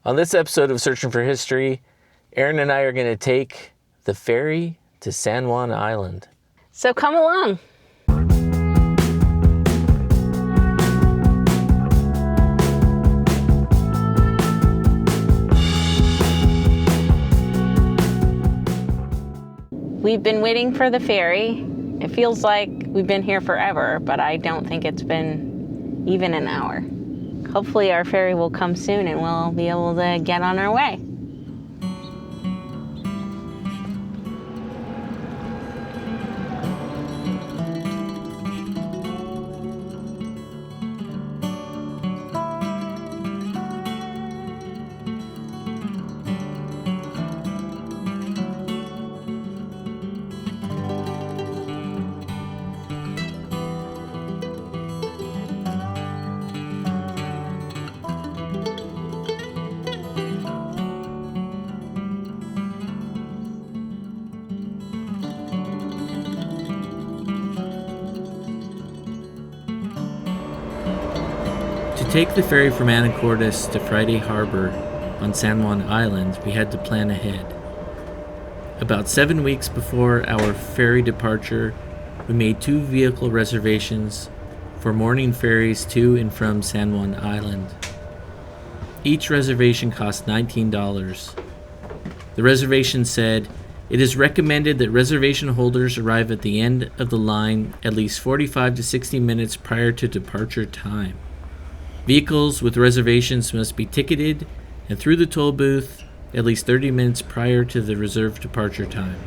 On this episode of Searching for History, Aaron and I are going to take the ferry to San Juan Island. So come along. We've been waiting for the ferry. It feels like we've been here forever, but I don't think it's been even an hour. Hopefully our ferry will come soon and we'll be able to get on our way. To take the ferry from Anacortes to Friday Harbor on San Juan Island, we had to plan ahead. About 7 weeks before our ferry departure, we made 2 vehicle reservations for morning ferries to and from San Juan Island. Each reservation cost $19. The reservation said, "It is recommended that reservation holders arrive at the end of the line at least 45 to 60 minutes prior to departure time. Vehicles with reservations must be ticketed and through the toll booth at least 30 minutes prior to the reserved departure time.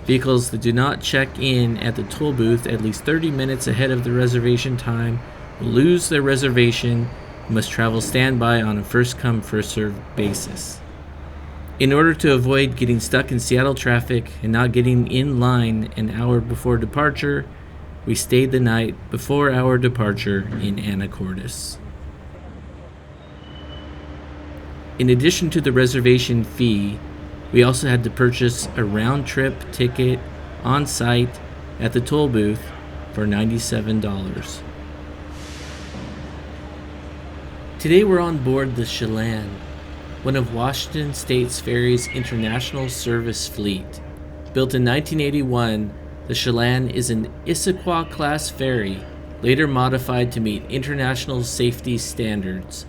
Vehicles that do not check in at the toll booth at least 30 minutes ahead of the reservation time will lose their reservation and must travel standby on a first-come, first-served basis." In order to avoid getting stuck in Seattle traffic and not getting in line an hour before departure, we stayed the night before our departure in Anacortes. In addition to the reservation fee, we also had to purchase a round-trip ticket on site at the toll booth for $97. Today we're on board the Chelan, one of Washington State's Ferry's international service fleet. Built in 1981, the Chelan is an Issaquah-class ferry, later modified to meet international safety standards.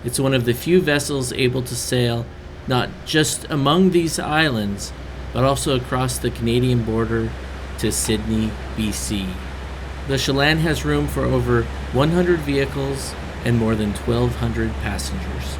It's one of the few vessels able to sail not just among these islands, but also across the Canadian border to Sydney, BC. The Chelan has room for over 100 vehicles and more than 1,200 passengers.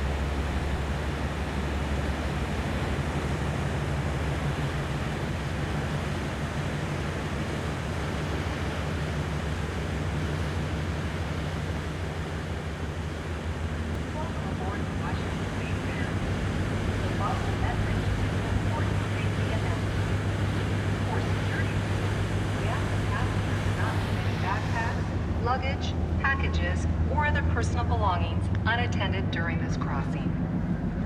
Luggage, packages, or other personal belongings unattended during this crossing.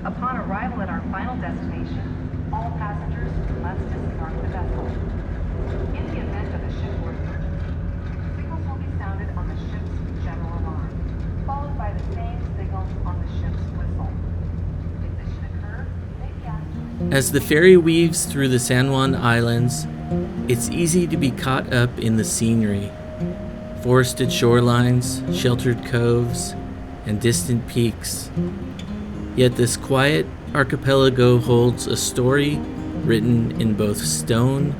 Upon arrival at our final destination, all passengers must disembark the vessel. In the event of a shipboard emergency, signals will be sounded on the ship's general alarm, followed by the same signal on the ship's whistle. If this should occur, you may be asked to... As the ferry weaves through the San Juan Islands, it's easy to be caught up in the scenery. Forested shorelines, sheltered coves, and distant peaks. Yet this quiet archipelago holds a story written in both stone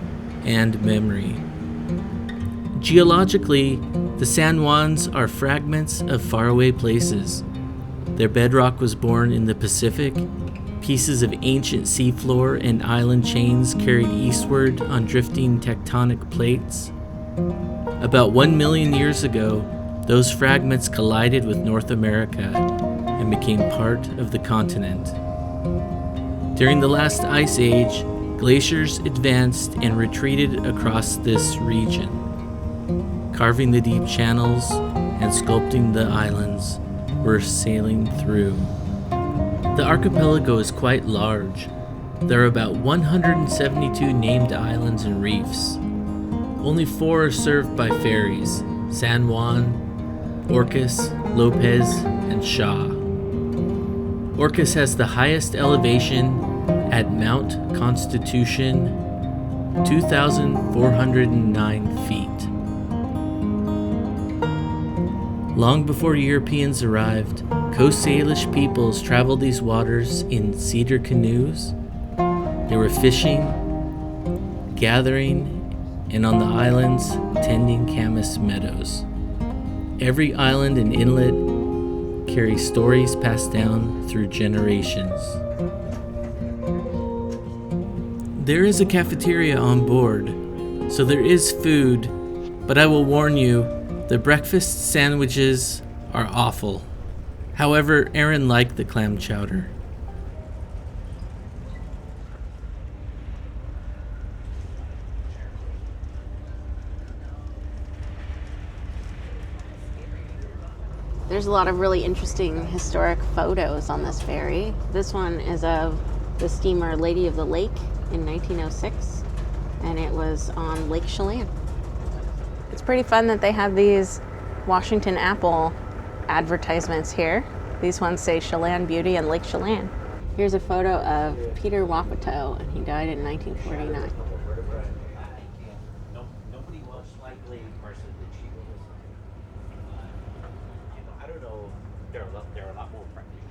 and memory. Geologically, the San Juans are fragments of faraway places. Their bedrock was born in the Pacific, pieces of ancient seafloor and island chains carried eastward on drifting tectonic plates. About 1 million years ago, those fragments collided with North America and became part of the continent. During the last ice age, glaciers advanced and retreated across this region, carving the deep channels and sculpting the islands we're sailing through. The archipelago is quite large. There are about 172 named islands and reefs. Only 4 are served by ferries: San Juan, Orcas, Lopez, and Shaw. Orcas has the highest elevation at Mount Constitution, 2,409 feet. Long before Europeans arrived, Coast Salish peoples traveled these waters in cedar canoes. They were fishing, gathering, and on the islands, tending camas meadows. Every island and inlet carries stories passed down through generations. There is a cafeteria on board, so there is food, but I will warn you, the breakfast sandwiches are awful. However, Aaron liked the clam chowder. There's a lot of really interesting historic photos on this ferry. This one is of the steamer Lady of the Lake in 1906, and it was on Lake Chelan. It's pretty fun that they have these Washington Apple advertisements here. These ones say Chelan Beauty and Lake Chelan. Here's a photo of Peter Wapato, and he died in 1949. Nobody was likely person that she was. I don't know. There are a lot more practitioners.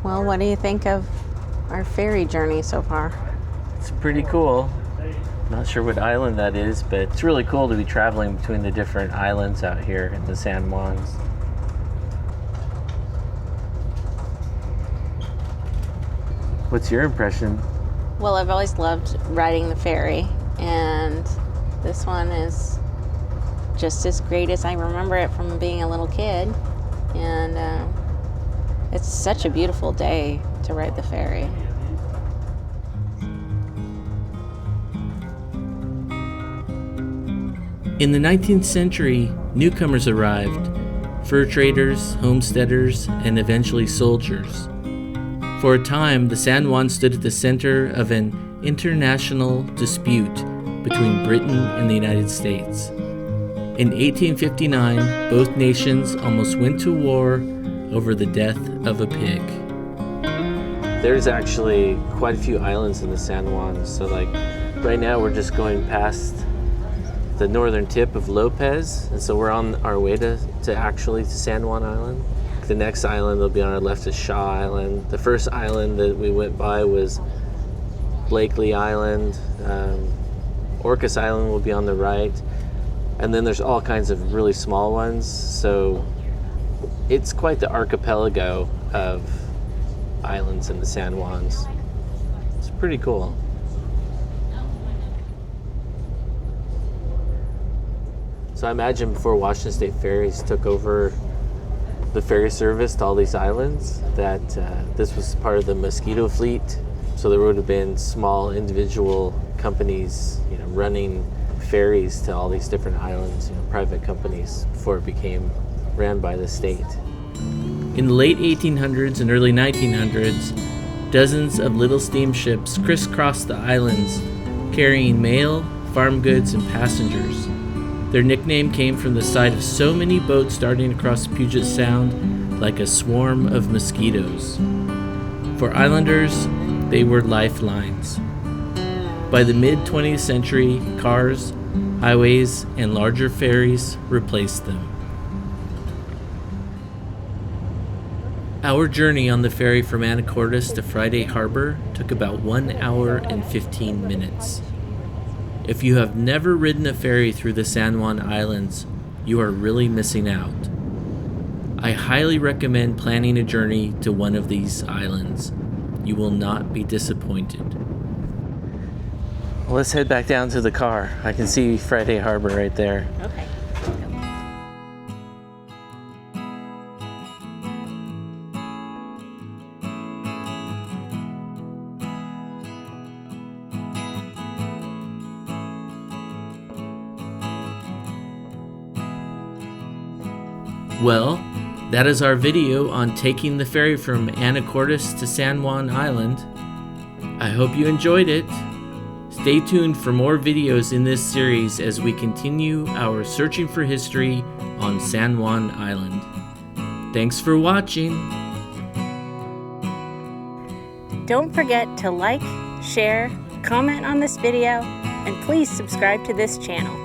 Well, what do you think of our ferry journey so far? It's pretty cool. Not sure what island that is, but it's really cool to be traveling between the different islands out here in the San Juans. What's your impression? Well, I've always loved riding the ferry, and this one is just as great as I remember it from being a little kid. And it's such a beautiful day to ride the ferry. In the 19th century, newcomers arrived, fur traders, homesteaders, and eventually soldiers. For a time, the San Juan stood at the center of an international dispute between Britain and the United States. In 1859, both nations almost went to war over the death of a pig. There's actually quite a few islands in the San Juan, so right now we're just going past the northern tip of Lopez, and so we're on our way to San Juan Island. The next island that'll be on our left is Shaw Island. The first island that we went by was Blakely Island. Orcas Island will be on the right, and then there's all kinds of really small ones, so it's quite the archipelago of islands in the San Juans. It's pretty cool. So I imagine before Washington State Ferries took over the ferry service to all these islands, that this was part of the Mosquito Fleet. So there would have been small individual companies, running ferries to all these different islands, private companies, before it became ran by the state. In the late 1800s and early 1900s, dozens of little steamships crisscrossed the islands, carrying mail, farm goods, and passengers. Their nickname came from the sight of so many boats darting across Puget Sound like a swarm of mosquitoes. For islanders, they were lifelines. By the mid-20th century, cars, highways, and larger ferries replaced them. Our journey on the ferry from Anacortes to Friday Harbor took about 1 hour and 15 minutes. If you have never ridden a ferry through the San Juan Islands, you are really missing out. I highly recommend planning a journey to one of these islands. You will not be disappointed. Well, let's head back down to the car. I can see Friday Harbor right there. Okay. Well, that is our video on taking the ferry from Anacortes to San Juan Island. I hope you enjoyed it. Stay tuned for more videos in this series as we continue our searching for history on San Juan Island. Thanks for watching. Don't forget to like, share, comment on this video, and please subscribe to this channel.